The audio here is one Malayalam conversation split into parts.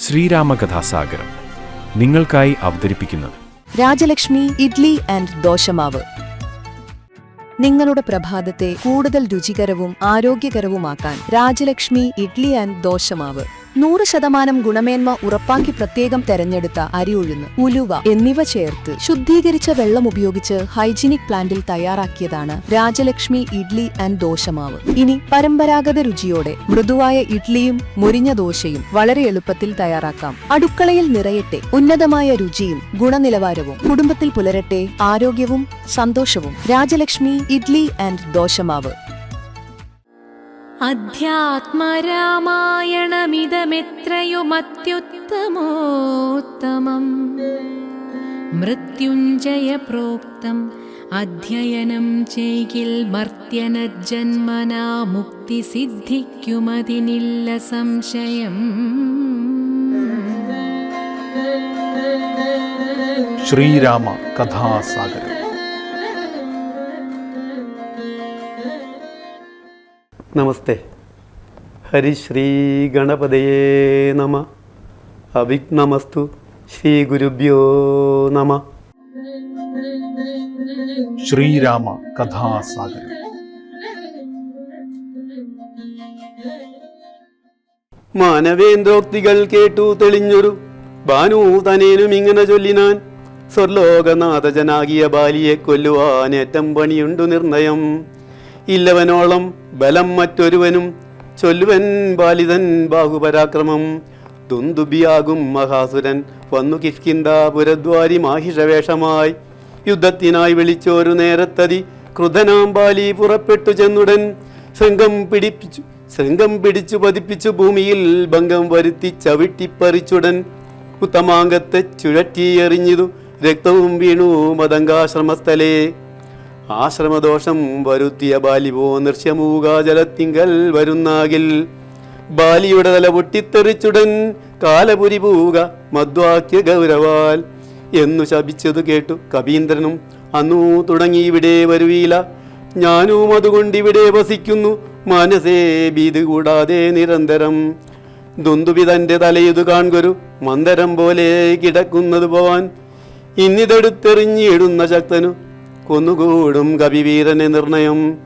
ശ്രീരാമകഥാസാഗരം നിങ്ങൾക്കായി അവതരിപ്പിക്കുന്നത് രാജലക്ഷ്മി ഇഡ്ലി ആൻഡ് ദോശമാവ്. നിങ്ങളുടെ പ്രഭാതത്തെ കൂടുതൽ രുചികരവും ആരോഗ്യകരവുമാക്കാൻ രാജലക്ഷ്മി ഇഡ്ലി ആൻഡ് ദോശമാവ്. 100% ഗുണമേന്മ ഉറപ്പാക്കി പ്രത്യേകം തെരഞ്ഞെടുത്ത അരി ഉഴുന്ന്, ഉലുവ എന്നിവ ചേർത്ത് ശുദ്ധീകരിച്ച വെള്ളം ഉപയോഗിച്ച് ഹൈജീനിക് പ്ലാന്റിൽ തയ്യാറാക്കിയതാണ് രാജലക്ഷ്മി ഇഡ്ലി ആൻഡ് ദോശമാവ്. ഇനി പരമ്പരാഗത രുചിയോടെ മൃദുവായ ഇഡ്ലിയും മുരിഞ്ഞ ദോശയും വളരെ എളുപ്പത്തിൽ തയ്യാറാക്കാം. അടുക്കളയിൽ നിറയട്ടെ ഉന്നതമായ രുചിയും ഗുണനിലവാരവും. കുടുംബത്തിൽ പുലരട്ടെ ആരോഗ്യവും സന്തോഷവും. രാജലക്ഷ്മി ഇഡ്ലി ആൻഡ് ദോശമാവ്. അധ്യാത്മരാമായണമിതമെത്രയുമത്യുത്തമോത്തമം മൃത്യുഞ്ജയ പ്രോക്തം അധ്യയനം ചെയ്കിൽ മർത്യനജന്മനാ മുക്തി സിദ്ധിക്കുമതിനില്ല സംശയം. ശ്രീരാമ കഥാസാഗരം. നമസ്തേ. ഹരിശ്രീ ഗണപതയേ നമ. അവിഘ്നമസ്തു. ശ്രീ ഗുരുഭ്യോ നമ. ശ്രീരാമ കഥാസാഗരം. മാനവേന്ദ്രോക്തികൾ കേട്ടു തെളിഞ്ഞൊരു ഭാനൂതനേനും ഇങ്ങനെ ചൊല്ലിനാൻ, സ്വർലോകനാഥജനാകിയ ബാലിയെ കൊല്ലുവാനേറ്റം പണിയുണ്ടു നിർണയം. ഇല്ലവനോളം ബലം മറ്റൊരുവനും ചൊല്ലുവൻ ബാലിതൻ ബാഹുപരാക്രമം. ദുന്ദുബിയാകും മഹാസുരൻ വന്നു കിഷ്കിന്ധാപുരദ്വാരി മാഹിഷവേഷമായി. യുദ്ധത്തിനായി വിളിച്ചോരു നേരത്തതി ക്രുധനാം ബാലി പുറപ്പെട്ടു ചെന്നുടൻ ശൃംഗം പിടിച്ചു പതിപ്പിച്ചു ഭൂമിയിൽ ഭംഗം വരുത്തി ചവിട്ടിപ്പറിച്ചുടൻ ഉത്തമാംഗത്തെ ചുഴറ്റിയെറിഞ്ഞിതു രക്തവും വീണു മതങ്കാശ്രമസ്ഥലേ. ആശ്രമദോഷം വരുത്തിയ ബാലിവോ നൃശ്യമൂകാ ജലത്തിങ്കൽ വരുന്നാകിൽ. ബാലിയുടെ തല പൊട്ടിത്തെറിച്ചുടൻ കാലപുരി പൂക മദ്വാക്യ ഗൗരവാൽ എന്നു ശപിച്ചതു കേട്ടു കവീന്ദ്രനും, അന്നു തുടങ്ങി ഇവിടെ വരുവീല, ഞാനും അതുകൊണ്ടിവിടെ വസിക്കുന്നു മനസ്സേ ഭീതി കൂടാതെ നിരന്തരം. ദുന്ദുബി തന്റെ തലയിതു കാൺകൊരു മന്ദരം പോലെ കിടക്കുന്നത് പോവാൻ, ഇന്നിതെടുത്തെറിഞ്ഞിടുന്ന ശക്തനു കൊന്നുകൂടും കവിവീരനെ നിർണയം.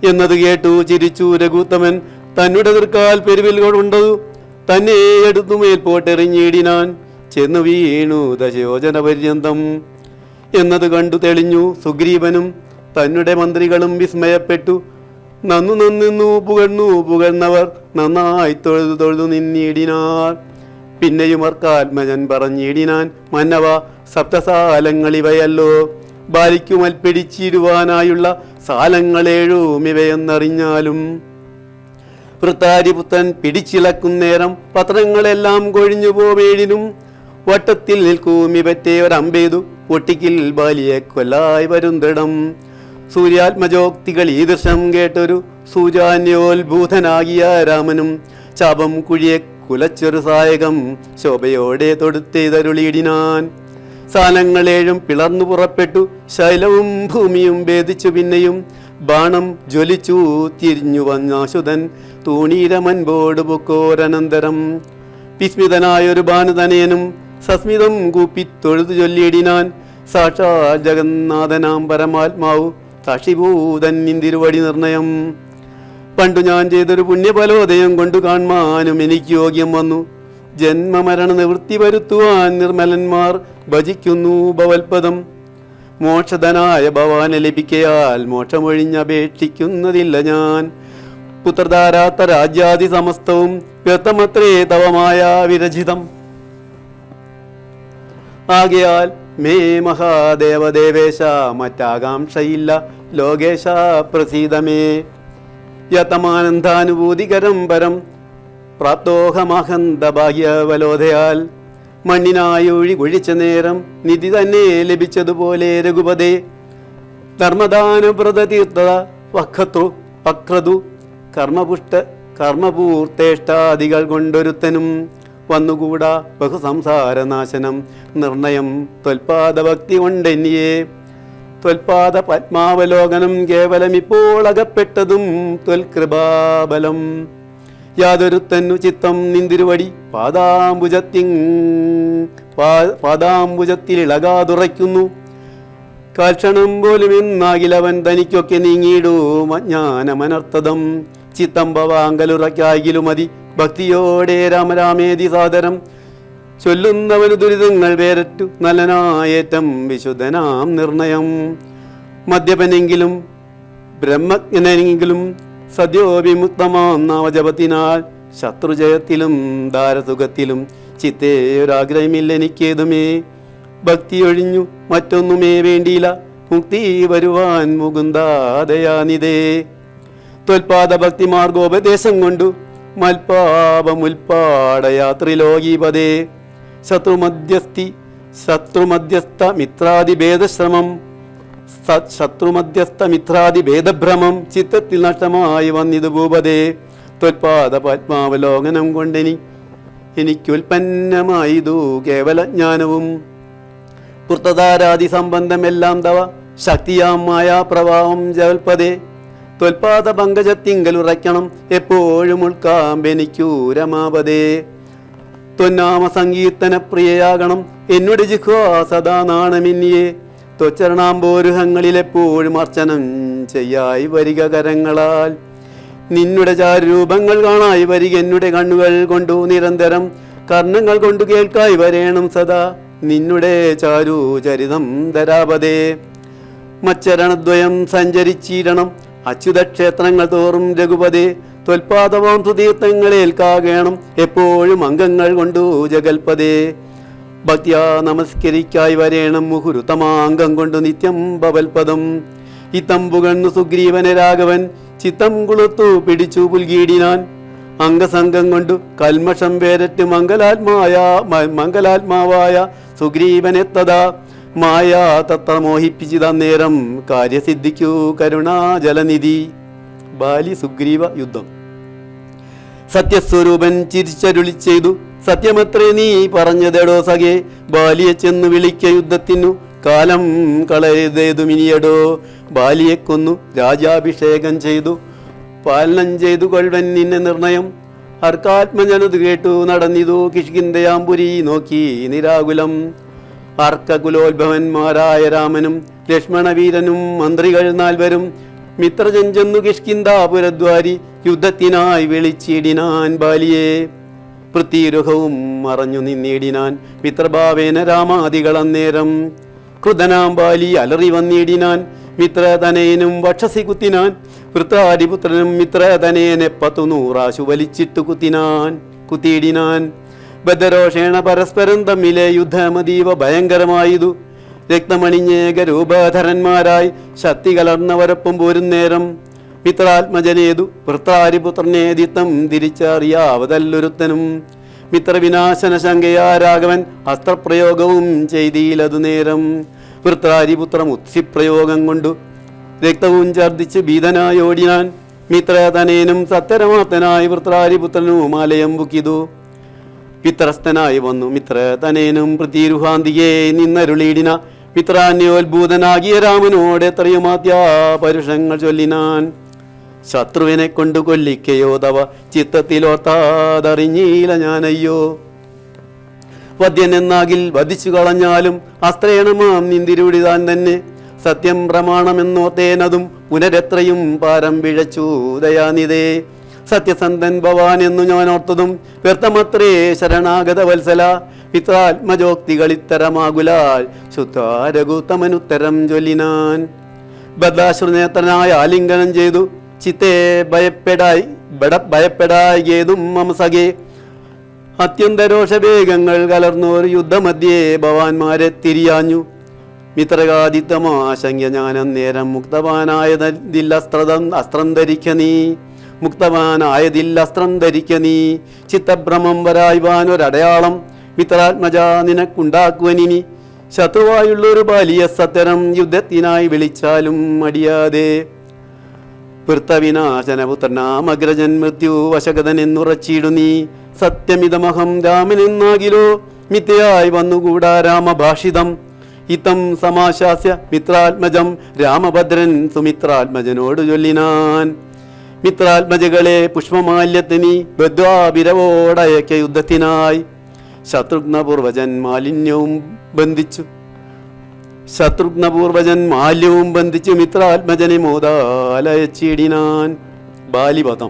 എന്നത് കേട്ടു ചിരിച്ചു രഘുത്തമൻ, തന്നുടെ തൃക്കാൽ പെരുവിൽ കൊണ്ടതു തന്നെ എടുത്തു മേൽപോട്ടെറിഞ്ഞിടിനാൻ, ചെന്നു വീണു ദശയോജന പര്യന്തം. എന്നത് കണ്ടു തെളിഞ്ഞു സുഗ്രീവനും തന്നെ മന്ത്രികളും വിസ്മയപ്പെട്ടു. നന്നു പുകഴ്ന്നവർ നന്നായി തൊഴുതു നിന്നിടിനാർ. പിന്നെയും അർക്കാത്മജൻ പറഞ്ഞിടിനാൻ, മന്നവ സപ്തസാലങ്ങളിവയല്ലോ, ബാലിക്കുമൽപ്പിടിച്ചിടുവാനായുള്ള സാലങ്ങളേഴും ഇവയെന്നറിഞ്ഞാലും. വൃത്താരിപുത്രൻ പിടിച്ചിളക്കുന്നേരം പത്രങ്ങളെല്ലാം കൊഴിഞ്ഞു പോവേടിനും, വട്ടത്തിൽ നിൽക്കും ഇവറ്റെ ഒരമ്പേതു ഒട്ടിക്കിൽ ബാലിയെ കൊല്ലായി വരും ദൃഢം. സൂര്യാത്മജോക്തികൾ ഈ ദൃശ്യം കേട്ടൊരു സൂര്യാന്യോത്ഭൂതനാകിയ രാമനും ചാപം കുഴിയെ കുലച്ചൊരു സായകം ശോഭയോടെ തൊടുത്തേതരുളിയിടിനാൻ. സാലങ്ങളേഴും പിളർന്നു പുറപ്പെട്ടു, ശൈലവും ഭൂമിയും ഭേദിച്ചു. പിന്നെയും ബാണം ജ്വലിച്ചു തിരിഞ്ഞു വന്നാശുതൻ തൂണീരമൻപോട് പൊക്കോരനന്തരം. വിസ്മിതനായൊരു ഭാനുതനയനും സസ്മിതം കൂപ്പി തൊഴുതു ചൊല്ലിയിടിനാൻ, സാക്ഷാ ജഗന്നാഥനാം പരമാത്മാവു സാക്ഷിഭൂതൻ നിന്തിരുവടി നിർണയം. പണ്ടു ഞാൻ ചെയ്തൊരു പുണ്യഫലോദയം കൊണ്ടു കാൺമാനും എനിക്ക് യോഗ്യം വന്നു. ജന്മമരണ നിവൃത്തി വരുത്തുവാൻ നിർമ്മലന്മാർ ഭജിക്കുന്നു ഭവൽപദം. മോക്ഷധനായ ഭവാനെ ലഭിക്കയാൽ മോക്ഷമൊഴിഞ്ഞപേക്ഷിക്കുന്നതില്ല ഞാൻ. പുത്രധാരാത്ത രാജ്യാദി സമസ്തവും വ്യർത്ഥമത്രേ തവമായ വിരചിതം. ആകയാൽ മേ മഹാദേവദേവേശ മറ്റാകാംക്ഷയില്ല ലോകേശ പ്രസീദമേ. യതമാനന്ദാനുഭൂതികരം പരം പ്രാപ്തോഹമഹന്ത ഭാഗ്യവലോധയാൽ. മണ്ണിനായി ഒഴികൊഴിച്ച നേരം നിധി തന്നെ ലഭിച്ചതുപോലെ രഘുപതേ. ധർമ്മദാനവ്രത തീർത്ഥത വക്രതു കർമ്മപൂർത്തേഷ്ടാദികൾ കൊണ്ടൊരുത്തനും വന്നുകൂടാ ബഹുസംസാരനാശനം നിർണയം. ത്വൽപാദഭക്തി കൊണ്ടെന്നിയെ ത്വൽപാദ പത്മാവലോകനം കേവലം ഇപ്പോൾ അകപ്പെട്ടതും ത്വൽകൃപാബലം. യാതൊരുത്തന്നു ചിത്തം നിന്തിരുവടി പാദാംബുജത്തിലിളകാതുറയ്ക്കുന്നു. കാൽക്ഷണം പോലും എന്നാകിലവൻ തനിക്കൊക്കെ നീങ്ങിയിടും അജ്ഞാനമനർത്ഥതം. ചിത്തം ഭവാങ്കലുറയ്ക്കായിലും മതി ഭക്തിയോടെ രാമരാമേതി സാദരം. ചൊല്ലുന്നവന് ദുരിതങ്ങൾ വേരറ്റു നല്ലനായേറ്റം വിശുദ്ധനാം നിർണയം. മദ്യപനെങ്കിലും ബ്രഹ്മജ്ഞനെങ്കിലും സദ്യോവിമുക്തമാം നാമജപത്തിനാൽ ശത്രുജയത്തിലും ദാരസുഖത്തിലും ചിത്തേ ഒരാഗ്രഹമില്ലെനിക്കേതുമേ. ഭക്തിയൊഴിഞ്ഞു മറ്റൊന്നുമേ വേണ്ടിയില്ല മുക്തി വരുവാൻ മുകുന്ദാദയാനിതേ. ത്വൽപാദ ഭക്തി മാർഗോപദേശം കൊണ്ടു മൽപാപമുൽപാടയാത്രിലോകീപദേ. ശത്രുമധ്യസ്ഥ മിത്രാദിഭേദശ്രമം ശത്രുമധ്യസ്ഥമിത്രാദിഭേദഭ്രമം ചിത്തത്തിൽ നഷ്ടമായി വന്നിതു ഭൂപതേ. ത്വൽപാദ പത്മാവലോകനം എനിക്കുൽപ്പന്നമായിതു കേവലജ്ഞാനവും. പുറത്തതാരാദി സംബന്ധമെല്ലാം തവ ശക്തിയാം മായാപ്രഭാവം ജൽപതേ. ത്വൽപാദ പങ്കജത്തിങ്കലുറയ്ക്കണം എപ്പോഴും ഉൾക്കാമ്പെനിക്കൂ രമാപതേ. ത്വന്നാമ സങ്കീർത്തന പ്രിയയാകണം എന്നോട് ജിഹ്വാ സദാ നാണമിന്നിയെ. ത്വച്ചരണാംബോരുഹങ്ങളിലെപ്പോഴും അർച്ചനം ചെയ്യായി വരിക കരങ്ങളാൽ. നിന്നുടെ ചാരൂപങ്ങൾ കാണായി വരിക എന്നുടെ കണ്ണുകൾ കൊണ്ടു നിരന്തരം. കർണങ്ങൾ കൊണ്ടു കേൾക്കായി വരേണം സദാ നിന്നുടെ ചാരു ചരിതം ധരാപതേ. മച്ചരണദ്വയം സഞ്ചരിച്ചിരണം അച്യുതക്ഷേത്രങ്ങൾ തോറും രഘുപതേ. ത്വൽപാദവാം സുതീർത്ഥങ്ങളേൽക്കാകേണം എപ്പോഴും അംഗങ്ങൾ കൊണ്ടു ജഗൽപതേ. ഭക്തിയാ നമസ്കരിക്കായി വരേണം മുഹുരുത്തമാംഗം കൊണ്ടു നിത്യം ഭവൽപദം. ഇത്തം പുകണ്ണു സുഗ്രീവനെ രാഘവൻ ചിത്തം കുളുത്തു പിടിച്ചു പുൽകീടിനാൻ. അംഗസംഗം കൊണ്ടു കൽമഷം വേരറ്റ് മംഗലാത്മാവായ സുഗ്രീവനെത്തതാ. മായ തത്ര മോഹിപ്പിച്ചിതന്നേരം കാര്യസിദ്ധിക്കൂ കരുണാജലനിധി. ബാലി സുഗ്രീവ യുദ്ധം. സത്യസ്വരൂപൻ ചിരിച്ചരുളി ചെയ്തു സത്യമത്രേ നീ പറഞ്ഞതെടോ സഖേ. ബാലിയെ ചെന്നു വിളിക്ക യുദ്ധത്തിനു കാലം കളയതേതുമിനിയടോ. ബാലിയെ കൊന്നു രാജാഭിഷേകം ചെയ്തു പാലനം ചെയ്തു കൊൾവൻ നിന്നെ നിർണയം. അർക്കാത്മജനത് കേട്ടു നടന്നിതു കിഷ്കിന്ധയാംപുരി നോക്കി നിരാകുലം. അർക്കകുലോത്ഭവന്മാരായ രാമനും ലക്ഷ്മണവീരനും മന്ത്രികൾ 4 മിത്രജൻ ചെന്നു കിഷ്കിന്ധാപുരദ്വാരി യുദ്ധത്തിനായി വിളിച്ചിടിനാൻ ബാലിയെ. പൃഥ്വിരുഹവും മറഞ്ഞു നിന്നിടിനാൻ മിത്രഭാവേന രാമാദികൾ അന്നേരം. ക്രുധനാം ബാലി അലറി വന്നിടിനാൻ മിത്രതനയനും വക്ഷസി കുത്തിനാൻ. വൃത്രാരിപുത്രനും മിത്രതനയനെ 100 വലിച്ചിട്ടു കുത്തിയിടിനാൻ. ബദ്ധരോഷേണ പരസ്പരം തമ്മിലെ യുദ്ധമതീവ ഭയങ്കരമായതു. രക്തമണിഞ്ഞേക രൂപധരന്മാരായി ശക്തി കലർന്നവരൊപ്പം പോരുന്നേരം. മിത്രാത്മജനേതു വൃത്രാരിപുത്രനേദിത്തം തിരിച്ചറിയാവതല്ലൊരുത്തനും. മിത്രവിനാശന ശങ്കയാ രാഘവൻ അസ്ത്രപ്രയോഗവും ചെയ്തീലതു നേരം. വൃത്രാരിപുത്രം ഉത്സിപ്രയോഗം കൊണ്ടു രക്തവും ഛർദിച്ച് ഭീതനായോടിനാൻ. മിത്രതനേനും സത്യരമാത്തനായി വൃത്രാരിപുത്രനും ആലയം ബുക്കിതു. പിത്രസ്ഥനായി വന്നു മിത്രതനേനും പൃഥ്വിരുഹാന്തിയെ നിന്നരുളിയിടിന. മിത്രാന്യോത്ഭൂതനാകിയ രാമനോട് എത്രയുമാത്യാ പരുഷങ്ങൾ ചൊല്ലിനാൻ. ശത്രുവിനെ കൊണ്ടു കൊല്ലിക്കയോ തവ ചിത്തത്തിലോർത്താതറിഞ്ഞീല ഞാനയ്യോ. വധ്യൻ എന്നാകിൽ വധിച്ചു കളഞ്ഞാലും അസ്ത്രേണമാം നിന്തിരുവിടിതാൻ തന്നെ. സത്യം പ്രമാണമെന്നോത്തേനതും പുനരെത്രയും പാരം പിഴച്ചു ദയാനിതേ. സത്യസന്ധൻ ഭവാൻ എന്നു ഞാൻ ഓർത്തതും വ്യർത്ഥമത്രേ ശരണാഗത വത്സല. പിത്രാത്മജോക്തികളിത്തരമാകുലാൽ ശുദ്ധാരഘുത്തമനുത്തരം ചൊല്ലിനാൻ. ബദ്ധാശ്രുനേത്രനായ ആലിംഗനം ചെയ്തു ചിത്തെ ഭയപ്പെടായേതും മമസഖേ. അത്യന്തരോഷവേഗങ്ങൾ കലർന്നോർ യുദ്ധമധ്യേ ഭവാന്മാരെ തിരിയാഞ്ഞു. മിത്രകാദിത്തമാശങ്ക ഞാനന്നേരം അസ്ത്രം ധരിക്ക നീ. ചിത്തഭ്രമം വരായ്വാനൊരടയാളം മിത്രാത്മജ നിനക്കുണ്ടാക്കുവനിനി. ശത്രുവായുള്ളൊരു ബാലിയ സത്തരം യുദ്ധത്തിനായി വിളിച്ചാലും മടിയാതെ. വൃത്തവിനാശനപുത്രനാമഗ്രജൻ മൃത്യു വശകതൻ എന്നുറച്ചിടു നീ. സത്യമിതമഹം രാമനെന്നാകിലോ മിഥ്യയായി വന്നുകൂടാ രാമഭാഷിതം. ഇത്തം സമാശാസ്യ മിത്രാത്മജം രാമഭദ്രൻ സുമിത്രാത്മജനോട് ചൊല്ലിനാൻ. മിത്രാത്മജകളെ പുഷ്പമാല്യത്തിനി ബദ്ധ്വാഭിരവോടയക്ക യുദ്ധത്തിനായി. ശത്രുഘ്നപൂർവജൻ മാലിന്യവും ബന്ധിച്ചു മിത്രാത്മജനെ മോദാലയച്ചിടിനാൻ. ബാലിപദം.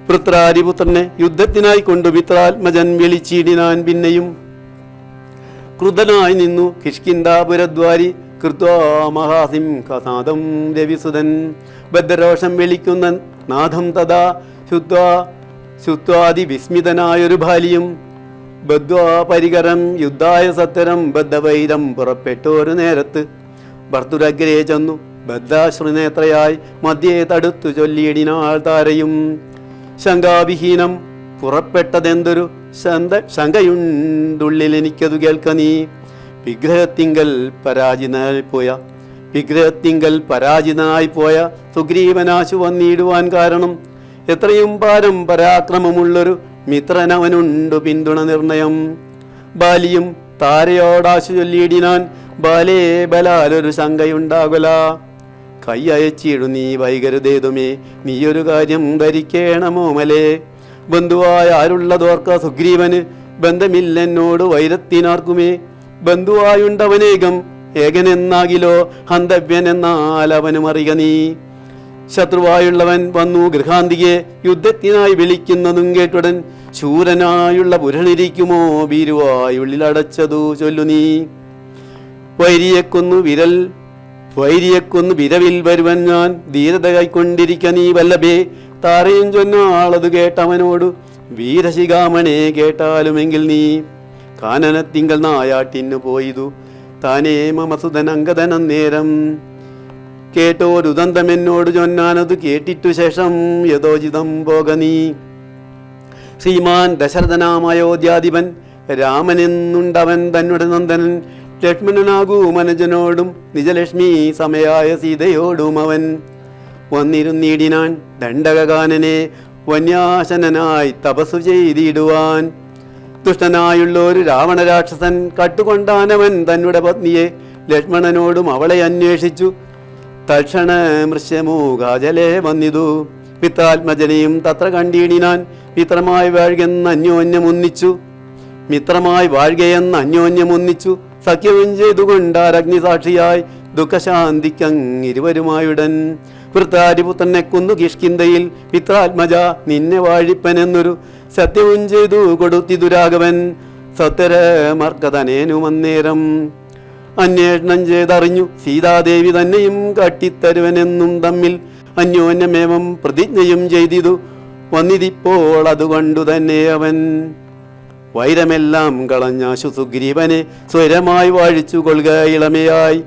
വൃത്രാരിപുത്രനെ യുദ്ധത്തിനായി കൊണ്ടു മിത്രാത്മജൻ വിളിച്ചിടിനാൻ. പിന്നെയും ക്രുദ്ധനായി നിന്നു കിഷ്കിന്ധാപുരദ്വാരി കൃത്വാ മഹാസിംഹനാദം രവിസുതൻ. ബദ്ധരോഷം വിളിക്കുന്ന നാദം തഥാ ശുദ്ധ്വാതി വിസ്മിതനായൊരു ബാലിയും ബദ്ധ്വാ പരികരം യുദ്ധായ സത്വരം ബദ്ധവൈരം പുറപ്പെട്ടൊരു നേരത്ത് ഭർത്തുരഗ്രേ ചെന്നു ബദ്ധാശ്രുനേത്രയായി മധ്യേ തടുത്തു ചൊല്ലിയിടിനാൾ താരയും. ശങ്കാവിഹീനം പുറപ്പെട്ടതെന്തൊരു ശങ്കയുണ്ടുള്ളിൽ എനിക്കതു കേൾക്ക നീ. വിഗ്രഹത്തിങ്കൽ പരാജിതനായി പോയ സുഗ്രീവനാശു വന്നിടുവാൻ കാരണം എത്രയും പാരം പരാക്രമമുള്ളൊരു മിത്രനവനുണ്ടു പിന്തുണ നിർണയം. ബാലിയും താരയോടാശു ചൊല്ലിയിടിനാൻ. ബാലേ ബലാലൊരു ശങ്കയുണ്ടാകുല. കൈ അയച്ചിടു നീ വൈകരുതേതുമേ, നീയൊരു കാര്യം ധരിക്കേണമോമലേ. ബന്ധുവായ ആരുള്ളതോർക്ക സുഗ്രീവന് ബന്ധമില്ലെന്നോട് വൈരത്തിനാർക്കുമേ. ബന്ധുവായുണ്ടവനേകം ഏകനെന്നാകിലോ ഹന്തവ്യനെന്നാൽ അവനും അറിയ നീ. ശത്രുവായുള്ളവൻ വന്നു ഗൃഹാന്തികെ യുദ്ധത്തിനായി വിളിക്കുന്നതും കേട്ടുടൻ ശൂരനായുള്ള പുരളിരിക്കുമോ ഭീരുവായുള്ളിലടച്ചതു ചൊല്ലു നീ. വൈരിയെക്കൊന്നു വിരവിൽ വരുവൻ ഞാൻ ധീരത കൈക്കൊണ്ടിരിക്ക നീ വല്ലഭേ. താരയും ചൊന്നാളത് കേട്ടവനോടു വീരശിഖാമണേ കേട്ടാലുമെങ്കിൽ നീ. കാനനത്തിങ്കൽ നായാട്ടിന്നു പോയിതു താനേ മമസുതനങ്കതനം നേരം. കേട്ടോരുദന്തമെന്നോട് ചൊന്നാനതു കേട്ടിട്ടു ശേഷം യഥോചിതം പോക നീ. ശ്രീമാൻ ദശരഥനാമയോധ്യാധിപൻ രാമനെന്നുണ്ടവൻ തന്നെ നന്ദനൻ. ലക്ഷ്മണനാകൂ മനജനോടും നിജലക്ഷ്മി സമയായ സീതയോടും അവൻ വന്നിരുന്നീടിനാൻ. ദണ്ഡകാനനെ വന്യാശനായി തപസ്സു ചെയ്തിടുവാൻ. ദുഷ്ടനായുള്ളൊരു രാവണരാക്ഷസൻ കട്ടുകൊണ്ടാനവൻ തന്നെ പത്നിയെ ലക്ഷ്മണനോടും അവളെ അന്വേഷിച്ചു. തൽക്ഷണ മൃശ്യമൂകാജലേ വന്നിതു. മിത്രാത്മജനെയും തത്ര കണ്ടിടിനാൻ. മിത്രമായി വാഴ്കയെന്ന് അന്യോന്യമൊന്നിച്ചു സഖ്യവും ചെയ്തുകൊണ്ടാരഗ്നിസാക്ഷിയായി ദുഃഖശാന്തിക്കങ്ങിരുവരുമായുടൻ. വൃത്താരിപുത്രനെ കൊന്നു കിഷ്കിന്തയിൽ മിത്രാത്മജ നിന്നെ വാഴിപ്പനെന്നൊരു സത്യവും ചെയ്തു കൊടുത്തിതു രാഘവൻ. സത്വരമർക്കതനേനുമന്നേരം അന്വേഷണം ചെയ്തറിഞ്ഞു സീതാദേവി തന്നെയും കാട്ടിത്തരുവനെന്നും തമ്മിൽ അന്യോന്യമേവം പ്രതിജ്ഞയും ചെയ്തിതു വന്നിതിപ്പോൾ അതുകൊണ്ടു തന്നെ അവൻ. വൈരമെല്ലാം കളഞ്ഞാശു സുഗ്രീവനെ സ്വരമായി വാഴിച്ചു കൊള്ളുക ഇളമയായി.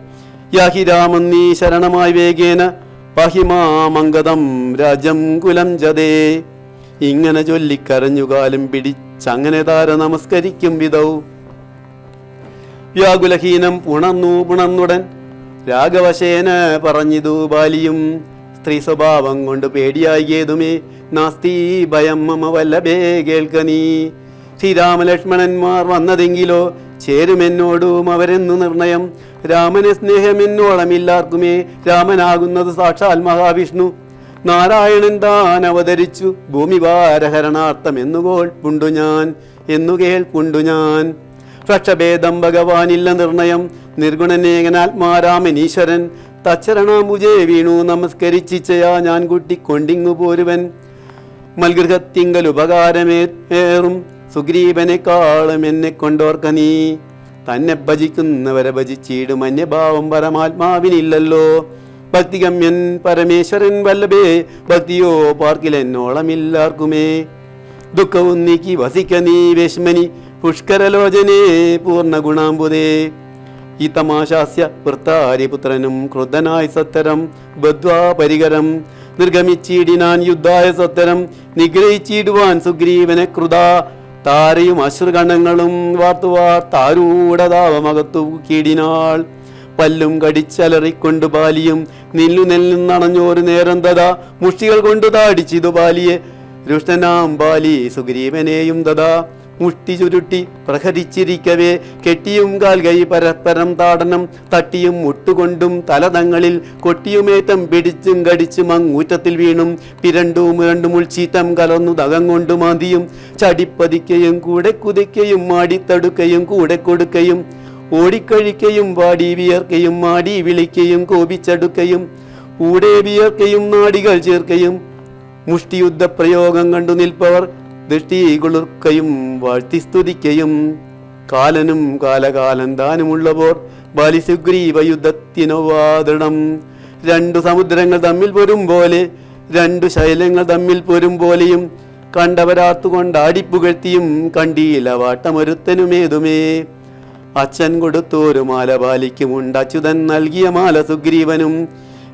യാഹി രാമൻ നീ ശരണമായി വേഗേന പാഹിമാമംഗതം രാജ്യം കുലം ജതേ. ഇങ്ങനെ ചൊല്ലിക്കരഞ്ഞുകാലും പിടിച്ചങ്ങനെ താര നമസ്കരിക്കും വിധൗ. വ്യാകുലഹീനം പുണർന്നുടൻ രാഘവശേന പറഞ്ഞിതു ബാലിയും. സ്ത്രീ സ്വഭാവം കൊണ്ട് പേടിയായേതുമേ നാസ്തി ഭയം മമ വല്ലഭേ കേൾക്ക നീ. ശ്രീരാമലക്ഷ്മണന്മാർ വന്നതെങ്കിലോ ചേരുമെന്നോടും അവരെന്നു നിർണയം. രാമനെ സ്നേഹമെന്നോളമില്ലാർക്കുമേ രാമനാകുന്നത് സാക്ഷാൽ മഹാവിഷ്ണു. നാരായണൻ താൻ അവതരിച്ചു ഭൂമിഭാരഹരണാർത്ഥമെന്നു കേൾപ്പുണ്ടു ഞാൻ. പക്ഷഭേദം ഭഗവാനില്ല നിർണയം. നിർഗുണനേകനാത്മാരാമനീശ്വരൻ തച്ചരണാംബുജേ വീണു നമസ്കരിച്ചിച്ചയാ ഞാൻ കുട്ടിക്കൊണ്ടിങ്ങു പോരുവൻ. മൽഗൃഹത്തിങ്കൽ ഉപകാരമേറും സുഗ്രീവനെക്കാളും എന്നെ കൊണ്ടോർക്ക നീ. തന്നെ ഭജിക്കുന്നവരെ ഭജിച്ചിടും അന്യഭാവം പരമാത്മാവിനില്ലല്ലോ. ഭക്തിഗമ്യൻ പരമേശ്വരൻ വല്ലഭേ ഭക്തിയോ പാർക്കിലെന്നോളമില്ലാർക്കുമേ. ദുഃഖവും നീക്കി വസിക്ക നീ വേശ്മനി പുഷ്കരലോചനേ പൂർണ്ണ ഗുണാംബുദേ. ഈ തമാശാസ്യ വൃത്താരിപുത്രനും ക്രുദ്ധനായി സത്തരം ബദ്ധ്വാ പരികരം നിർഗമിച്ചിടിനാൻ യുദ്ധായ സത്തരം നിഗ്രഹിച്ചിടുവാൻ സുഗ്രീവനെ കൃതാ. താരയും അശ്രുകണങ്ങളും വാർത്താരൂഢതാവമകത്തു കീടിനാൾ. പല്ലും കടിച്ചലറിക്കൊണ്ടു ബാലിയും നെല്ലുനണഞ്ഞോരു നേരം തഥാ മുഷ്ടികൾ കൊണ്ടു താടിച്ചിതു ബാലിയെ. രുഷ്ടനാം ബാലി സുഗ്രീവനെയും തഥാ മുഷ്ടി ചുരുട്ടി പ്രഹരിച്ചിരിക്കവേ കെട്ടിയും കാൽകൈ പരസ്പരം താടനം തട്ടിയും മുട്ടുകൊണ്ടും തലതങ്ങളിൽ കൊട്ടിയുമേറ്റം പിടിച്ചും കടിച്ചും അങ്ങൂറ്റത്തിൽ വീണും പിരണ്ടും ഉൾച്ചീറ്റം കലർന്നു ദകം കൊണ്ടു മാന്തിയും ചടിപ്പതിക്കയും കൂടെ കുതിക്കയും മാടിത്തടുക്കയും കൂടെ കൊടുക്കയും ഓടിക്കഴിക്കയും വാടി വിയർക്കയും മാടി വിളിക്കയും കോപിച്ചടുക്കയും ഊടെ വിയർക്കയും നാടികൾ ചേർക്കയും മുഷ്ടിയുദ്ധ പ്രയോഗം കണ്ടു നിൽപ്പവർ ദൃഷ്ടി കുളിർക്കയും വാഴ്ത്തി സ്തുതിക്കയും കാലനും കാലകാലം ദാനമുള്ളവർ ബലിസുഗ്രീവ യുദ്ധത്തിനോവാദണം. രണ്ടു സമുദ്രങ്ങൾ തമ്മിൽ പൊരും പോലെ രണ്ടു ശൈലങ്ങൾ തമ്മിൽ പൊരും പോലെയും കണ്ടവരാത്തുകൊണ്ടാടിപ്പുകഴ്ത്തിയും കണ്ടീല വാട്ടമൊരുത്തനുമേതുമേ. അച്ഛൻ കൊടുത്തോരു മാല പാലിക്കുമുണ്ട് അച്യുതൻ നൽകിയ മാല സുഗ്രീവനും.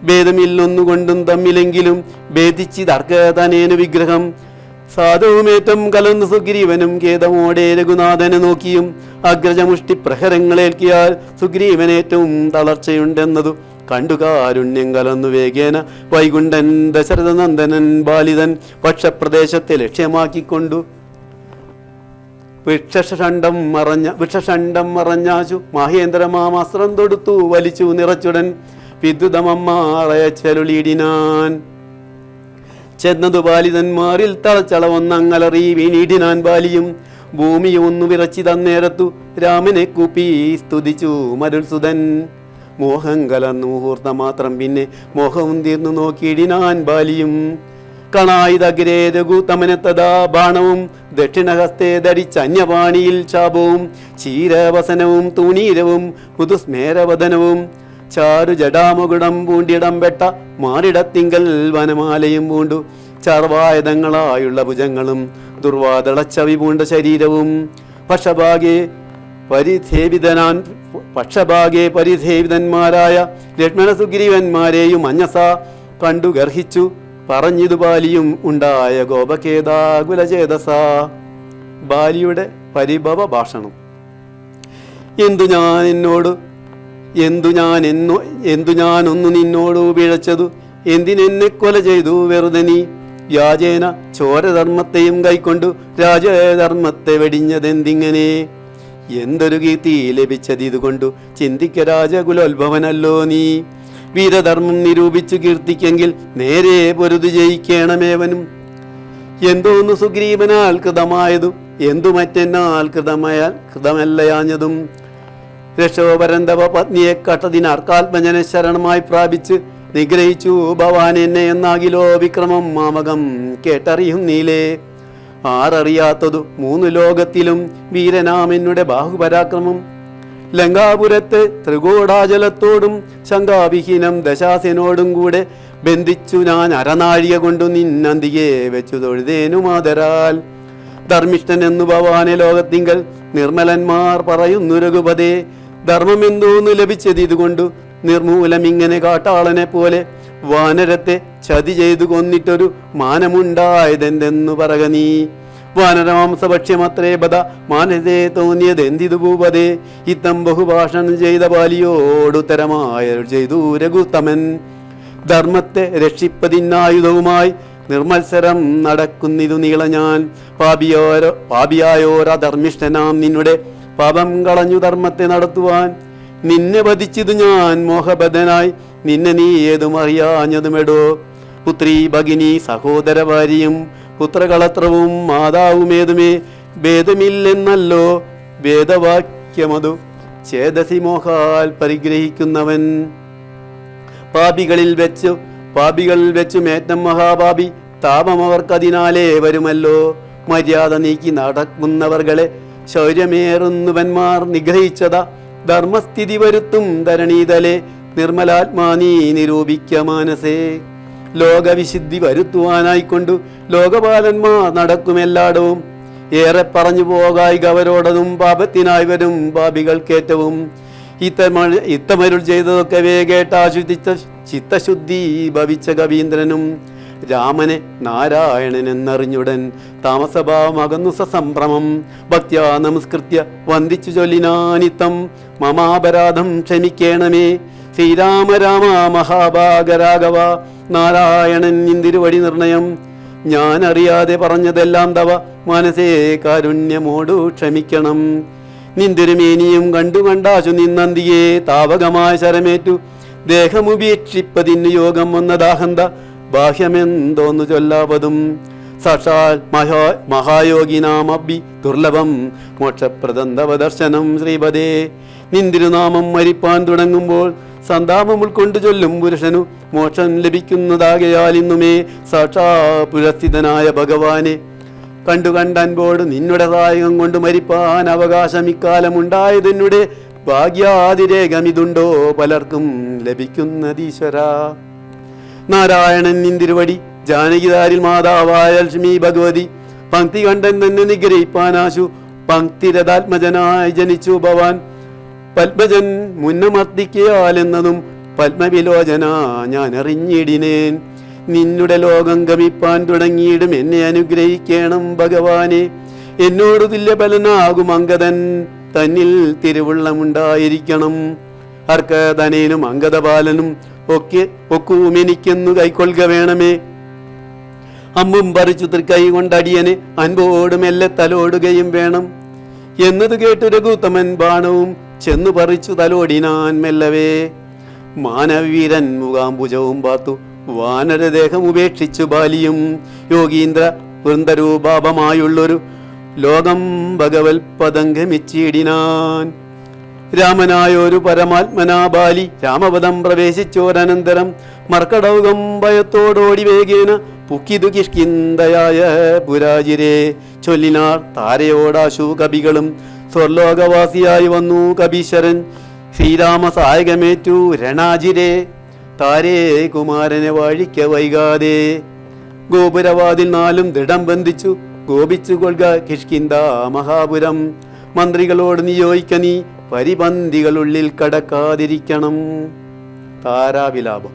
ഭേദമില്ലൊന്നുകൊണ്ടും തമ്മിലെങ്കിലും ഭേദിച്ചിതർക്കതനേനു വിഗ്രഹം. സാധുവുമേറ്റം കലർന്നു സുഗ്രീവനും ഖേദമോടെ രഘുനാഥനെ നോക്കിയും അഗ്രജമുഷ്ടി പ്രഹരങ്ങളേൽക്കിയാൽ സുഗ്രീവനേറ്റവും തളർച്ചയുണ്ടെന്നതു കണ്ടു കാരുണ്യം കലർന്നു വേഗേന വൈകുണ്ഠൻ ദശരഥനന്ദനൻ ബാലിതൻ പക്ഷപ്രദേശത്തെ ലക്ഷ്യമാക്കിക്കൊണ്ടു വൃക്ഷഷണ്ഡം മറഞ്ഞാച്ചു മഹേന്ദ്രമാമാസ്ത്രം തൊടുത്തു വലിച്ചു നിറച്ചുടൻ വിദ്യുതമമ്മാളയച്ചലുളിയിടിനാൻ. ചെന്നതു ബാലിതന്മാരിൽ തളച്ചളവൊന്നങ്ങലറി വീണിടിനാൻ ബാലിയും. ഭൂമിയെ ഒന്നു വിറച്ചി തന്നേരത്തു രാമനെ കൂപ്പി സ്തുതിച്ചു മരുൾസുതൻ. മോഹം കലർന്നു മുഹൂർത്തം മാത്രം പിന്നെ മോഹവും തീർന്നു നോക്കിയിടിനാൻ ബാലിയും. കണായുധഗ്രേ രഘുതമനത്തതാ ബാണവും ദക്ഷിണഹസ്തേ ധരിച്ചന്യപാണിയിൽ ശാപവും ചീരവസനവും തൂണീരവും പുതുസ്മേരവദനവും ചാരു ജടാമുകുടം പൂണ്ടിടം പെട്ട മാറിടത്തിങ്കൽ വനമാലയും പൂണ്ടു ചർവായുധങ്ങളായുള്ള ഭുജങ്ങളും ദുർവാദളച്ചവി പൂണ്ട ശരീരവും പക്ഷഭാഗേ പരിസേവിതന്മാരായ ലക്ഷ്മണ സുഗ്രീവന്മാരെയും അഞ്ഞസ കണ്ടു ഗർഹിച്ചു പറഞ്ഞിതു ബാലിയും ഉണ്ടായ ഗോപഖേദാകുലചേതസ. ബാലിയുടെ പരിഭവ ഭാഷണം. എന്തു ഞാനൊന്നു നിന്നോടു പിഴച്ചതു, എന്തിനെന്നെ കൊല ചെയ്തു വെറുതെ നീ. വ്യാജേന ചോരധർമ്മത്തെയും കൈക്കൊണ്ടു രാജധർമ്മത്തെ വെടിഞ്ഞതെന്തിങ്ങനെ. എന്തൊരു കീർത്തി ലഭിച്ചതിതുകൊണ്ടു ചിന്തിക്ക രാജകുലോത്ഭവനല്ലോ നീ. വീരധർമ്മം നിരൂപിച്ചു കീർത്തിക്കെങ്കിൽ നേരെ പൊരുതു ജയിക്കണമേവനും. എന്തോന്നു സുഗ്രീവനാൽ കൃതമായതു, എന്തു മറ്റെന്നാൽ കൃതമല്ലയാഞ്ഞതും. രക്ഷോപരന്തവ പത്നിയെ കട്ടതിനാർക്കാത്മജനെ ശരണമായി പ്രാപിച്ച് നിഗ്രഹിച്ചു ഭവാൻ എന്നെ എന്നാകിലോ വിക്രമം മാമകം കേട്ടറിയുന്നീലേ. ആരറിയാത്തതു മൂന്നു ലോകത്തിലും വീരനാമെന്നുടെ ബാഹുപരാക്രമം. ലങ്കാപുരത്തെ ത്രികൂടാചലത്തോടും ശങ്കാവിഹീനം ദശാസനോടും കൂടെ ബന്ധിച്ചു ഞാൻ അരനാഴിക കൊണ്ടു നിന്നന്തിയെ വെച്ചു തൊഴുതേനു മാതരാൽ. ധർമ്മിഷ്ഠൻ എന്നു ഭവാനെ ലോകത്തിങ്കൽ നിർമ്മലന്മാർ പറയുന്നു രഘുപതേ. ധർമ്മമെന്തോന്നു ലഭിച്ചത് ഇതുകൊണ്ടു നിർമൂലമിങ്ങനെ കാട്ടാളനെ പോലെ വാനരത്തെ ചതി ചെയ്തു കൊന്നിട്ടൊരു മാനമുണ്ടായതെന്തെന്നു പറക നീ. വാനരമാംസഭക്ഷ്യമത്രേ ബദ മാനസേ തോന്നിയതെന്തിതു ഭൂപതേ. ഇത്തം ബഹുഭാഷണം ചെയ്ത ബാലിയോടുത്തരമായ ചെയ്തു രഘുത്തമൻ. ധർമ്മത്തെ രക്ഷിപ്പതിനായുധവുമായി നിർമത്സരം നടക്കുന്നിതു നീള ഞാൻ. പാപിയായോരധർമ്മിഷ്ഠനാം നിന്നുടെ പാപം കളഞ്ഞു ധർമ്മത്തെ നടത്തുവാൻ. നിന്നെ വധിച്ചതു ഞാൻ മോഹബദ്ധനായി, നിന്നെ നീ ഏതും അറിയാഞ്ഞതുമെടോ. പുത്രീ ഭഗിനി സഹോദര ഭാര്യയും പുത്രകളത്രവും മാതാവുമേതുമേ ഭേദമില്ലെന്നല്ലോ വേദവാക്യമതു. ചേതസി മോഹാൽ പരിഗ്രഹിക്കുന്നവൻ. പാപികളിൽ വെച്ചു മേറ്റം മഹാപാപി താപമവർക്കതിനാലേ വരുമല്ലോ. മര്യാദ നീക്കി നടക്കുന്നവർകളെ ശൗര്യമേറുന്നവന്മാർ നിഗ്രഹിച്ചത. ധർമ്മസ്ഥിതി വരുത്തും ധരണീതലെ നിർമ്മലാത്മാ നീ നിരൂപിക്ക മാനസേ. ലോകവിശുദ്ധി വരുത്തുവാനായിക്കൊണ്ടു ലോകപാലന്മാർ നടക്കുമെല്ലാടവും. ഏറെ പറഞ്ഞു പോകായി ഗവരോടതും പാപത്തിനായി വരും പാപികൾക്കേറ്റവും. ഇത്തമരുൾ ചെയ്തതൊക്കെ കേട്ടാശുദ്ധിച്ച ചിത്തശുദ്ധി ഭവിച്ച കവീന്ദ്രനും രാമനെ നാരായണൻ എന്നറിഞ്ഞുടൻ താമസഭാവമകന്നു സസംഭ്രമം. ഭക്ത്യാ നമസ്കൃത്യ വന്ദിച്ചു ചൊല്ലിനാനിത്തം മമാപരാധം ക്ഷമിക്കേണമേ. ശ്രീരാമ രാമ മഹാഭാഗരാഘവ നാരായണൻ ഇന്തിരുവടി നിർണയം. ഞാൻ അറിയാതെ പറഞ്ഞതെല്ലാം തവ മനസ്സേ കാരുണ്യമോടു ക്ഷമിക്കണം. നിന്തിരുമേനിയും കണ്ടാശു നിന്നന്തിയെ താവകമായ ശരമേറ്റു ദേഹമുപേക്ഷിപ്പതിന് യോഗം വന്നദാഹന്ത ബാഹ്യമെന്തോന്നു ചൊല്ലാവതും സാക്ഷാൽ മഹായോഗിനാമഭി ദുർലഭം മോക്ഷപ്രദന്തവ ദർശനം ശ്രീപദേ. നിന്തിരുനാമം മരിപ്പാൻ തുടങ്ങുമ്പോൾ സന്താപം ഉൾക്കൊണ്ടു ചൊല്ലും പുരുഷനു മോക്ഷം ലഭിക്കുന്നതാകയാൽ ഇന്നുമേ സാക്ഷാ പുരസ്ഥിതനായ ഭഗവാനെ കണ്ടൻപോട് നിന്നുടെ സഹായം കൊണ്ട് മരിപ്പാൻ അവകാശം ഇക്കാലമുണ്ടായതെന്നുടെ ഭാഗ്യാതിരേഖമിതുണ്ടോ പലർക്കും ലഭിക്കുന്നതീശ്വര. നാരായണൻ നിന്തിരുവടി ജാനകിതാരിൽ മാതാവായ ലക്ഷ്മി ഭഗവതി പങ്ക്തി കണ്ടൻ തന്നെ നിഗ്രഹിപ്പാനാശു പങ്ക്തിരഥാത്മജനായി ജനിച്ചു ഭവാൻ പത്മജൻ മുന്നമർദ്ദിക്കയാലെന്നതും പത്മവിലോചന ഞാൻ അറിഞ്ഞിടിനേൻ. നിന്നുടെ ലോകം ഗമിപ്പാൻ തുടങ്ങിയിടും എന്നെ അനുഗ്രഹിക്കണം ഭഗവാനെ. എന്നോട് തുല്യബലനാകും അങ്കദൻ തന്നിൽ തിരുവുള്ളമുണ്ടായിരിക്കണം. അർക്കധനേനും അങ്കദപാലനും ഒക്കുമെനിക്കെന്നു കൈക്കൊള്ളുക വേണമേ. അമ്പും പറിച്ചു തൃക്കൈ കൊണ്ടടിയനെ അൻപോട് മെല്ലെ തലോടുകയും വേണം എന്നത് കേട്ടു രഘുത്തമൻ ബാണവും ചെന്നു പറിച്ചു തലോടിനാൻ മെല്ലവേ. മാനവീരൻ മുഖാംബുജവും പാത്തു വാനരദേഹം ഉപേക്ഷിച്ചു ബാലിയും യോഗീന്ദ്ര വൃന്ദരൂപാപമായുള്ളൊരു ലോകം ഭഗവൽ പദം ഗമിച്ചിടിനാൻ. രാമനായൊരു പരമാത്മനാ ബാലി രാമപദം പ്രവേശിച്ചോരനന്തരം മർക്കടൗകം ഭയത്തോടോടി വേഗേന പുക്കിതു കിഷ്കിന്തയായ പുരാജിരെ ചൊല്ലിനാർ താരയോടാശു കവികളും. സ്വർലോകവാസിയായി വന്നു കപീശ്വരൻ ശ്രീരാമ സഹായകമേറ്റു രണാജിരെ താരേ കുമാരനെ വാഴിക്ക വൈകാതെ. ഗോപുരവാതിൽ നാലും ദൃഢം ബന്ധിച്ചു ഗോപിച്ചു കൊൽക കിഷ്കിന്ത മഹാപുരം. മന്ത്രികളോട് നിയോഗിക്ക നീ പരിപന്തികളുള്ളിൽ കടക്കാതിരിക്കണം. താരാവിലാപം.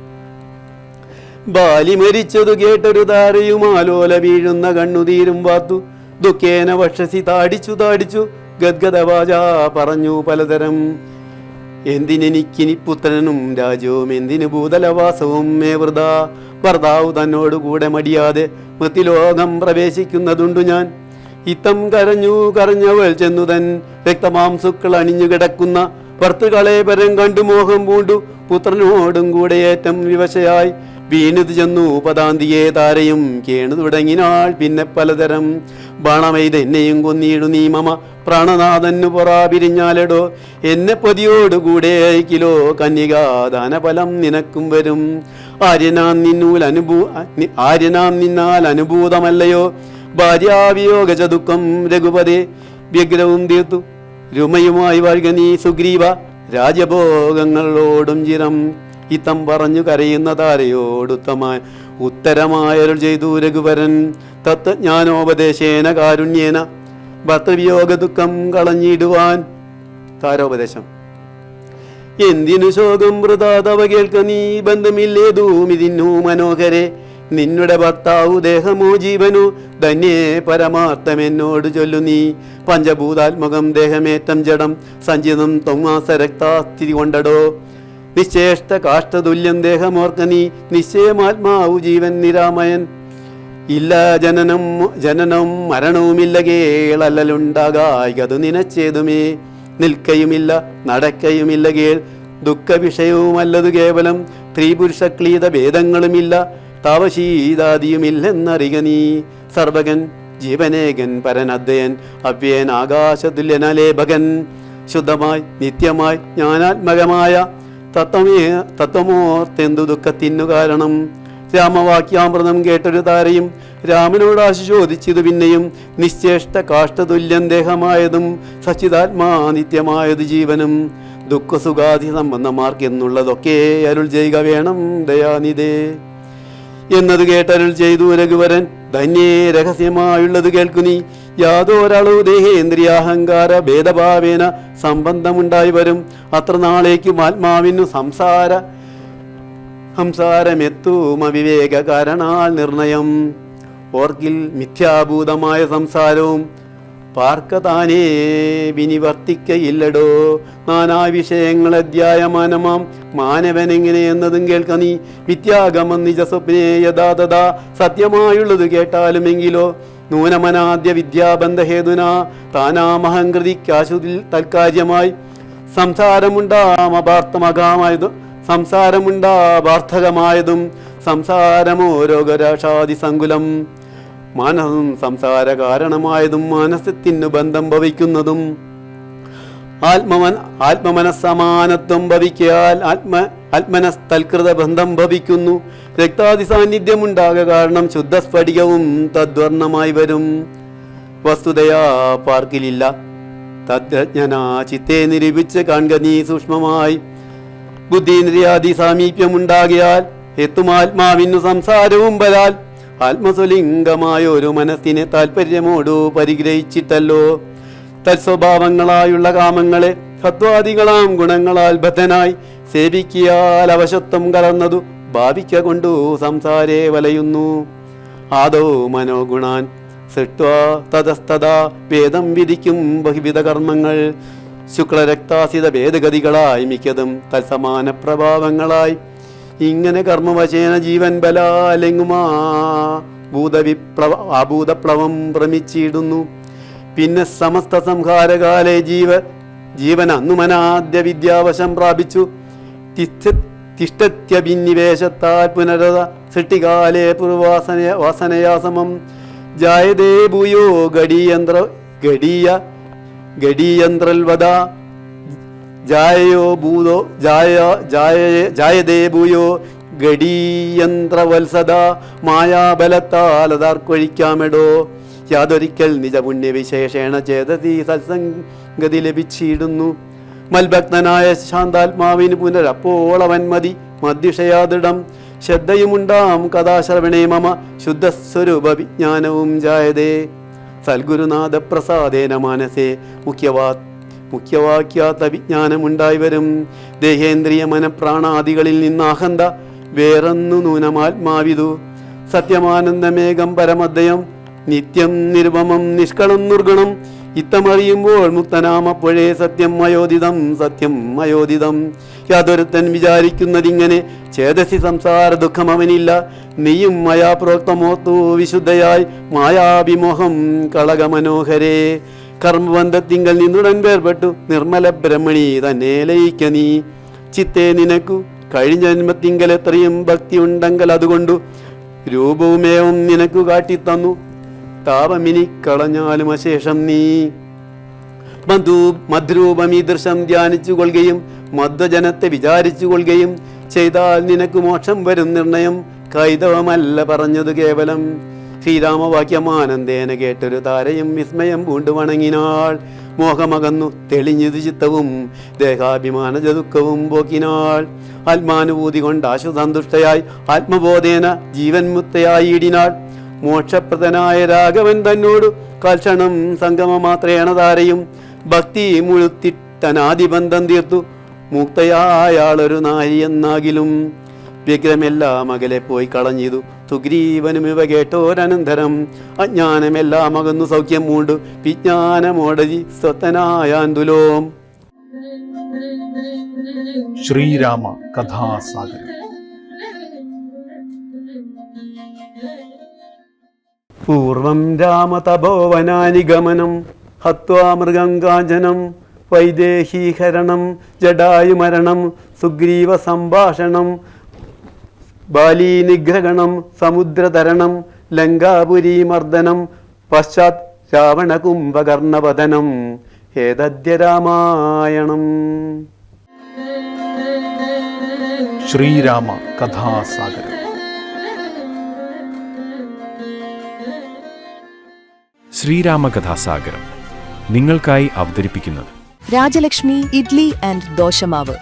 ബാലി മരിച്ചതു കേട്ടൊരു താരയുമാലോല വീഴുന്ന കണ്ണുതീരും വാത്തു ദുഃഖേന വക്ഷസി താടിച്ചു ഗദ്ഗദവാച പറഞ്ഞു പലതരം. എന്തിനെനിക്കിനി പുത്രനും രാജ്യവും എന്തിനു ഭൂതലവാസവും മേ വൃത. ഭർത്താവ് തന്നോട് കൂടെ മടിയാതെ മൃത്യുലോകം പ്രവേശിക്കുന്നതുണ്ടു ഞാൻ. ഇത്തം കരഞ്ഞവൾ ചെന്നുതൻ രക്തമാംസുക്കൾ അണിഞ്ഞു കിടക്കുന്ന ഭർത്തൃകളെ പരം കണ്ടു മോഹം പൂണ്ടു പുത്രനോടും കൂടെ ഏറ്റം വിവശയായി വീണത് ചെന്നു പദാന്തിയെ താരയും കേണു തുടങ്ങിനാൾ പിന്നെ പലതരം. ബാണമെയ്ത് എന്നെയും കൊന്നീടു നീ മമ പ്രാണനാഥന്നു പൊറാ പിരിഞ്ഞാലടോ എന്നെ പതിയോടുകൂടെ അയക്കിലോ കന്യകാദാനഫലം നിനക്കും വരും. ആര്യനാം നിന്നാൽ അനുഭൂതമല്ലയോ ഭാര്യാവിയോഗ ദുഃഖം രഘുപതേ. വ്യഗ്രവും തീർത്തു രുമയുമായി വാഴുക നീ സുഗ്രീവ രാജഭോഗങ്ങളോടും ചിരം. ഇത്തം പറഞ്ഞു കരയുന്ന താരയോടുത്തമായ ഉത്തരമായരുൾ ചെയ്തു രഘുവരൻ. തത്വജ്ഞാനോപദേശേന കാരുണ്യേന ഭർത്തവിയോഗ ദുഃഖം കളഞ്ഞിടുവാൻ. താരോപദേശം. എന്തിനു ശോകം വൃതാതവ കേൾക്ക നീ ബന്ധമില്ലേതൂമിതിന്നു മനോഹരെ. നിന്നുടെ ഭർത്താവു ദേഹമോ ജീവനോ ധന്യേ പരമാർത്ഥമെന്നോട് ചൊല്ലു നീ. പഞ്ചഭൂതാത്മകം ദേഹമേറ്റം ജഡം സഞ്ചിതം തൊങ്ങാസരക്താസ്ഥിതി കൊണ്ടടോ. നിശ്ചേഷ്ട കാഷ്ടതുല്യം ദേഹമോർക്ക നീ നിശ്ചയമാത്മാവു ജീവൻ നിരാമയൻ. ഇല്ല ജനനം മരണവുമില്ല കേളല്ലലുണ്ടാകായതു നിനച്ചേതുമേ. നിൽക്കയുമില്ല നടക്കയുമില്ല കേൾ ദുഃഖ വിഷയവുമല്ലതു കേവലം. സ്ത്രീപുരുഷ ക്ലീത ഭേദങ്ങളുമില്ല താവശീതാദിയുമില്ലെന്നറിക നീ. സർവകൻ ജീവനേകൻ പരനദ്വയൻ അവ്യയൻ ആകാശതുല്യനലേഭകൻ. ശുദ്ധമായി നിത്യമായി ജ്ഞാനാത്മകമായ തത്വമോർത്തെന്തു ദുഃഖത്തിനു കാരണം. രാമവാക്യാമൃതം കേട്ടൊരു താരയും രാമനോട് ആശുചോദിച്ചതു പിന്നെയും. നിശ്ചേഷ്ട കാഷ്ടതുല്യം ദേഹമായതും സച്ചിതാത്മാ നിത്യമായതു ജീവനും. ദുഃഖസുഖാദി സംബന്ധമാർക്കെന്നുള്ളതൊക്കെ അരുൾ ചെയ്യുക വേണം ദയാനിധേ എന്നത് കേട്ടരുൾ ചെയ്തു രഘുവരൻ. ധന്യേ രഹസ്യമായുള്ളത് കേൾക്കു നീ. യാതൊരാളോ ദേഹേന്ദ്രിയാഹങ്കാര ഭേദഭാവേന സംബന്ധമുണ്ടായി വരും. അത്ര നാളേക്കും ആത്മാവിനു സംസാരമെത്തും അവിവേക കാരണാൽ നിർണയം. ഓർക്കിൽ മിഥ്യാഭൂതമായ സംസാരവും പാർക്കതാനേ വിനിവർത്തിക്കയില്ലടോ. നാനാ വിഷയങ്ങൾ അധ്യായമാനമാം മാനവനെങ്ങനെയെന്നതും കേൾക്ക നീ. വിദ്യാഗമം നിജസ്വപ്നേ യഥാ തഥാ സത്യമായുള്ളത് കേട്ടാലുമെങ്കിലോ നൂനമനാദ്യ വിദ്യാബന്ധഹേതുന താനാമഹങ്കൃതിക്കാശുതിൽ തൽക്കാര്യമായി സംസാരമുണ്ടാപാർത്ഥകമായതും സംസാരമോ രോഗരാഷാദി സങ്കുലം മാനസം സംസാര കാരണമായതും മാനസത്തിനു ബന്ധം ഭവിക്കുന്നതും ആത്മമനസ്സമാനത്വം ഭവിക്കാൽ ആത്മനസ്തൽകൃത ബന്ധം ഭവിക്കുന്നു. രക്താദി സാന്നിധ്യമുണ്ടാക കാരണം ശുദ്ധസ്ഫടികവും തദ്വർണമായി വരും. വസ്തുതയാ പാർക്കിലില്ല തദ്ജ്ഞനാ ചിത്തെ നിരൂപിച്ച് കാൺക നീ സൂക്ഷ്മമായി. ബുദ്ധീന്ദ്രിയാദി സാമീപ്യമുണ്ടാകിയാൽ എത്തുമാത്മാവിനു സംസാരവും വരാൽ ആത്മസ്വലിംഗമായ ഒരു മനസ്സിനെ താല്പര്യമോടു പരിഗ്രഹിച്ചിട്ടല്ലോ തത്സ്വഭാവങ്ങളായുള്ള കാമങ്ങളെ സത്വാദികളാം ഗുണങ്ങളാൽ ബദ്ധനായി സേവിക്കിയാൽ അവശത്വം കലർന്നതു ഭാവിക്ക കൊണ്ടു സംസാരേ വലയുന്നു. ആദോ മനോഗുണാൻ സൃഷ്ട്വാ തതസ്തദാ വേദം വിധിക്കും ബഹുവിധ കർമ്മങ്ങൾ ശുക്ലരക്താസിത ഭേദഗതികളായി മിക്കതും തത്സമാന പ്രഭാവങ്ങളായി ഇങ്ങനെ കർമ്മവശേന ജീവൻ ബലാലെങ്ങുമാ ഭൂതപ്ലവം ഭ്രമിച്ചിടുന്നു. പിന്നെ സമസ്ത സംഹാരകാലെ ജീവൻ അന്നുമനാദ്യ വിദ്യാവശം പ്രാപിച്ചു തിഷ്ടത്യഭിനിവേശത്താൽ പുനരത സൃഷ്ടികാലേ പൂർവാസനയാസമം ജായതേ ഭൂയോ ഗഡീയന്ത്രൽവദ ജായതേ ഭൂയോ ഗഡീയന്ത്രവത്സദ മായാബലത്താൽ അതാർക്കൊഴിക്കാമെടോ. യാതൊരിക്കൽ നിജപുണ്യവിശേഷേണ ചേതതി സത്സംഗതി ലഭിച്ചിടുന്നു. മൽഭക്തനായ ശാന്താത്മാവിന് പുനരപ്പോൾ അവൻ മദ്വിഷയാദൃഢം ശ്രദ്ധയുമുണ്ടാം കഥാശ്രവണേ മമ ശുദ്ധസ്വരൂപ വിജ്ഞാനവും ജായതേ. സൽഗുരുനാഥ പ്രസാദേന മാനസേ മുഖ്യവാക്യാത്ത വിജ്ഞാനമുണ്ടായി വരും. ദേഹേന്ദ്രിയ മനപ്രാണാദികളിൽ നിന്ന് അഹന്ത വേറൊന്നു നൂനമാത്മാവിതു. സത്യമാനന്ദമേകം പരമദ്വയം നിത്യം നിർവമം നിഷ്കളം നിർഗുണം ഇത്തമറിയുമ്പോൾ മുക്തനാമപ്പോഴേ സത്യം അയോദിതം. യാതൊരുത്തൻ വിചാരിക്കുന്നതിങ്ങനെ ചേതസി സംസാര ദുഃഖം അവനില്ല. നീയും മയാ പ്രോക്തമോത്തു വിശുദ്ധയായി മായാഭിമോഹം കളകമനോഹരേ. കർമ്മബന്ധത്തിങ്കൽ നിന്നുടൻ വേർപെട്ടു നിർമ്മല ബ്രഹ്മണി തന്നെ ലയിക്ക നീ. ചിത്തേ നിനക്കു കഴിഞ്ഞ ജന്മത്തിങ്കൽ എത്രയും ഭക്തി ഉണ്ടെങ്കിൽ അതുകൊണ്ടു രൂപവുമേവും നിനക്കു കാട്ടിത്തന്നു. താപമിനി കളഞ്ഞാലും അശേഷം നീ മദ്രൂപമീദൃശം ധ്യാനിച്ചു കൊള്ളുകയും മദ്വജനത്തെ വിചാരിച്ചു കൊള്ളുകയും ചെയ്താൽ നിനക്ക് മോക്ഷം വരും നിർണയം. കൈതവമല്ല പറഞ്ഞത് കേവലം. ശ്രീരാമവാക്യമാനന്ദേന കേട്ടൊരു താരയും വിസ്മയം പൂണ്ടു വണങ്ങിനാൾ. മോഹമകന്നു തെളിഞ്ഞതു ചിത്തവും ദേഹാഭിമാന ദുഃഖവും പോക്കിനാൾ. ആത്മാനുഭൂതി കൊണ്ട് ആശുസന്തുഷ്ടയായി ആത്മബോധേന ജീവൻ മുക്തയായിടിനാൾ. മോക്ഷപ്രദനായ രാഘവൻ തന്നോട് കൽക്ഷണം സംഗമമാത്രേണ താരയും ഭക്തി മുഴുത്തിട്ടനാദിബന്ധം തീർത്തു. മുക്തയായാളൊരു നാരി എന്നാകിലും വ്യഗ്രമെല്ലാം അകലെ പോയി കളഞ്ഞിതു. സുഗ്രീവനും ഇവ കേട്ടോരനന്തരം അജ്ഞാനമെല്ലാം അകന്നു സൗഖ്യം മൂണ്ടു വിജ്ഞാനമോടതി സ്വത്തനായാന്തുലോം. ശ്രീരാമ കഥാസാഗരം. പൂർവം രാമതപോവനാനിഗമനം ഹത്വാ മൃഗം കാഞ്ചനം വൈദേഹീഹരണം ജടായുമരണം സുഗ്രീവ സംഭാഷണം ബാലീനിഗ്രഹണം സമുദ്രതരണം ലങ്കാപുരീമർദ്ദനം പശ്ചാത് രാവണകുംഭകർണവദനം ഏതദ്യ രാമായണം. ശ്രീരാമ കഥാസാഗരം. ശ്രീരാമകഥാസാഗരം നിങ്ങൾക്കായി അവതരിപ്പിക്കുന്നത് രാജലക്ഷ്മി ഇഡ്ലി ആൻഡ് ദോശമാവ്.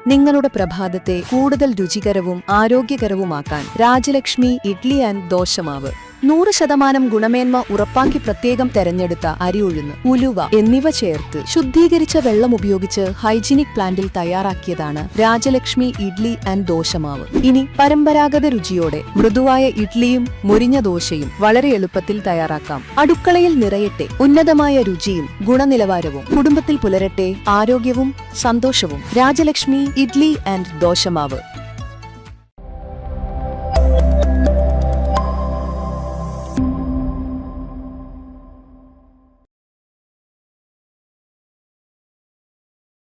നിങ്ങളുടെ പ്രഭാതത്തെ കൂടുതൽ രുചികരവും ആരോഗ്യകരവുമാക്കാൻ രാജലക്ഷ്മി ഇഡ്ലി ആൻഡ് ദോശമാവ്. 100% ഗുണമേന്മ ഉറപ്പാക്കി പ്രത്യേകം തെരഞ്ഞെടുത്ത അരി ഉഴുന്ന്, ഉലുവ എന്നിവ ചേർത്ത് ശുദ്ധീകരിച്ച വെള്ളം ഉപയോഗിച്ച് ഹൈജീനിക് പ്ലാന്റിൽ തയ്യാറാക്കിയതാണ് രാജലക്ഷ്മി ഇഡ്ലി ആൻഡ് ദോശമാവ്. ഇനി പരമ്പരാഗത രുചിയോടെ മൃദുവായ ഇഡ്ലിയും മുരിഞ്ഞ ദോശയും വളരെ എളുപ്പത്തിൽ തയ്യാറാക്കാം. അടുക്കളയിൽ നിറയട്ടെ ഉന്നതമായ രുചിയും ഗുണനിലവാരവും. കുടുംബത്തിൽ പുലരട്ടെ ആരോഗ്യവും സന്തോഷവും. രാജലക്ഷ്മി ഇഡ്ലി ആൻഡ് ദോശമാവ്.